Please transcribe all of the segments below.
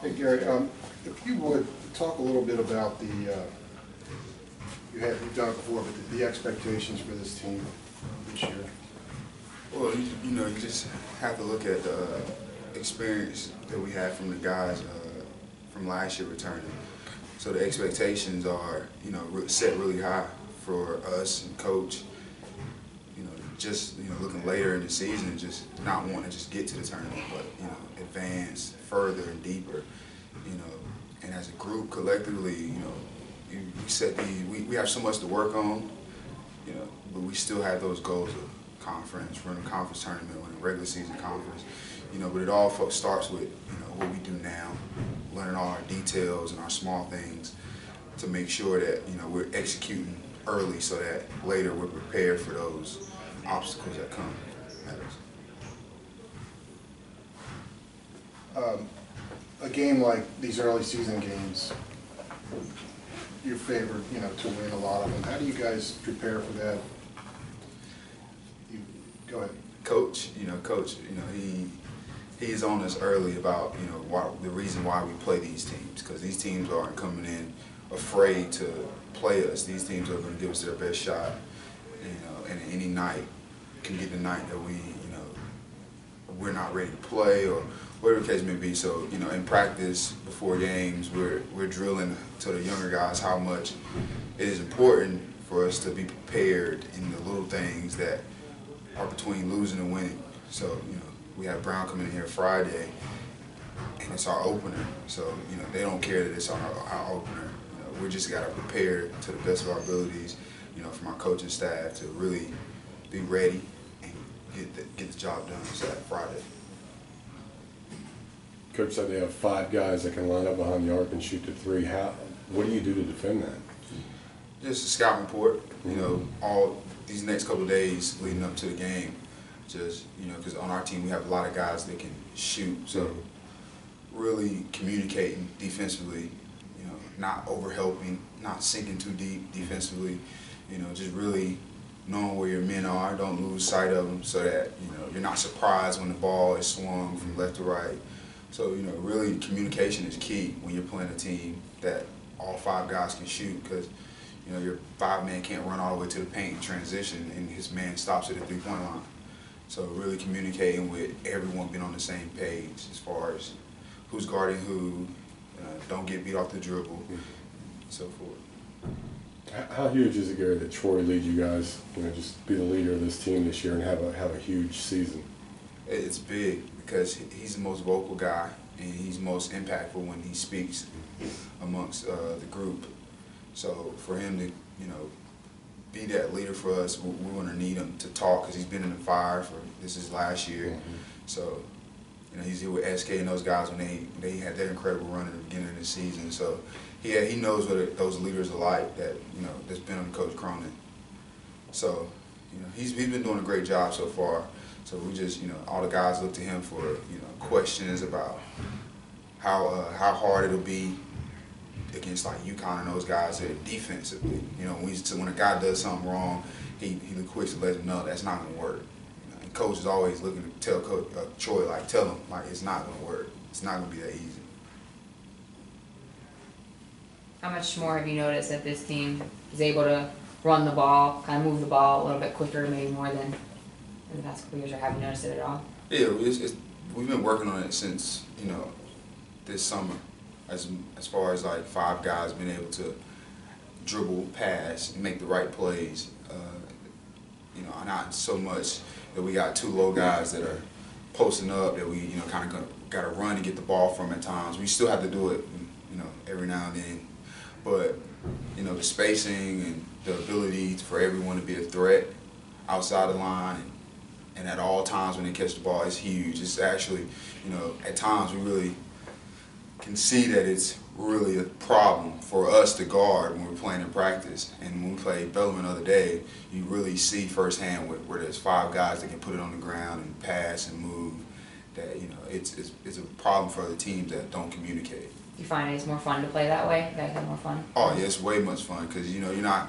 Hey Gary, if you would talk a little bit about you've done it before, but the expectations for this team this year. Well, you just have to look at the experience that we had from the guys from last year returning. So the expectations are, set really high for us and coach. Just looking later in the season and just not wanting to just get to the tournament, but advance further and deeper. And as a group collectively, we have so much to work on. But we still have those goals of conference, running a conference tournament, winning regular season conference. But it all starts with what we do now, learning all our details and our small things to make sure that we're executing early so that later we're prepared for those obstacles that come at us. A game like these early season games, you're favored, to win a lot of them. How do you guys prepare for that? Go ahead. Coach, he is on us early about the reason why we play these teams, because these teams aren't coming in afraid to play us. These teams are going to give us their best shot, and any night can get the night that we're not ready to play or whatever the case may be. So in practice before games, we're drilling to the younger guys how much it is important for us to be prepared in the little things that are between losing and winning. So we have Brown coming in here Friday, and it's our opener. So they don't care that it's our opener. We just got to prepare to the best of our abilities. From our coaching staff to really be ready and get the job done Friday. Coach said they have 5 guys that can line up behind the arc and shoot the 3. What do you do to defend that? Just a scout report. All these next couple of days leading up to the game. Just because on our team we have a lot of guys that can shoot. So really communicating defensively. Not overhelping, not sinking too deep defensively. Just really knowing where your men are. Don't lose sight of them, so that you're not surprised when the ball is swung from left to right. So really communication is key when you're playing a team that all 5 guys can shoot, because your 5-man can't run all the way to the paint and transition, and his man stops at the 3-point line. So really communicating with everyone, being on the same page as far as who's guarding who, don't get beat off the dribble, and so forth. How huge is it, Gary, that Troy leads you guys, just be the leader of this team this year and have a huge season? It's big because he's the most vocal guy and he's most impactful when he speaks amongst the group. So for him to, be that leader for us, we're going to need him to talk, because he's been in the fire for this is last year. Mm-hmm. So he's here with SK and those guys when they had their incredible run at the beginning of the season. So he knows what those leaders are like that's been under Coach Cronin. So he's been doing a great job so far. So we just all the guys look to him for questions about how hard it'll be against like UConn and those guys there defensively. When a guy does something wrong, he quick to let him know that's not going to work. And Coach is always looking to tell Coach Troy, tell him it's not going to work. It's not going to be that easy. How much more have you noticed that this team is able to run the ball, kind of move the ball a little bit quicker, maybe more than in the past couple years, or have you noticed it at all? Yeah, we've been working on it since this summer. As far as 5 guys being able to dribble, pass, and make the right plays. Not so much that we got 2 low guys that are posting up that we kind of got to run and get the ball from at times. We still have to do it, every now and then. But the spacing and the ability for everyone to be a threat outside the line and at all times when they catch the ball is huge. It's actually, at times we really can see that it's really a problem for us to guard when we're playing in practice. And when we played Bellarmine the other day, you really see firsthand where there's 5 guys that can put it on the ground and pass and move, that it's a problem for other teams that don't communicate. You find it's more fun to play that way? You guys have more fun? Oh yeah, it's way much fun, because you're not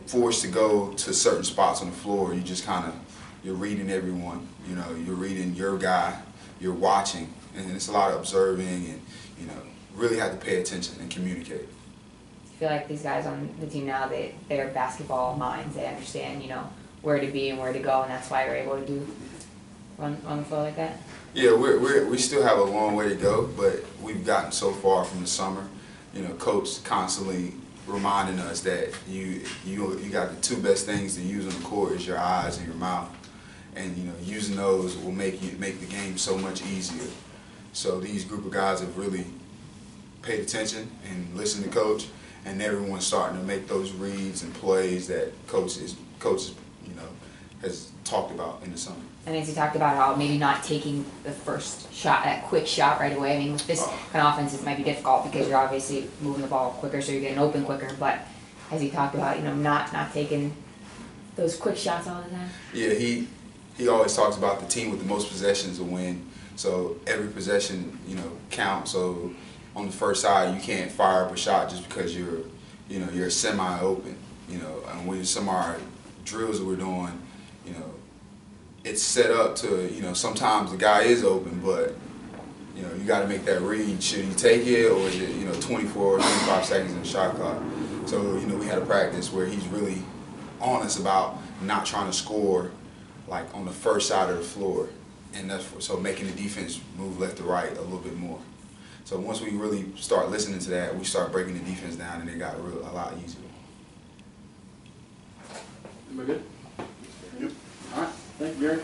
forced to go to certain spots on the floor. You just you're reading everyone. You're reading your guy. You're watching, and it's a lot of observing and, you know, really have to pay attention and communicate. I feel like these guys on the team now, they're basketball minds. They understand, you know, where to be and where to go, and that's why you're able to run the floor like that. Yeah, we still have a long way to go, but we've gotten so far from the summer. You know, Coach constantly reminding us that you got the two best things to use on the court is your eyes and your mouth, and you know, using those will make the game so much easier. So these group of guys have really paid attention and listened to Coach, and everyone's starting to make those reads and plays that Coach you know, has talked about in the summer. And as you talked about how maybe not taking the first shot, that quick shot right away. I mean, with this kind of offense, it might be difficult because you're obviously moving the ball quicker, so you're getting open quicker. But as you talked about, you know, not taking those quick shots all the time. Yeah, he always talks about the team with the most possessions will win. So every possession, you know, counts. So on the first side, you can't fire up a shot just because you're semi-open. You know, and with some of our drills that we're doing, you know, it's set up to, you know, sometimes the guy is open, but, you know, you got to make that read. Should he take it, or is it, you know, 24 or 25 seconds in the shot clock? So, you know, we had a practice where he's really honest about not trying to score, like, on the first side of the floor. And so making the defense move left to right a little bit more. So once we really start listening to that, we start breaking the defense down, and it got a lot easier. Am I good? Yep. All right. Thank you, Gary.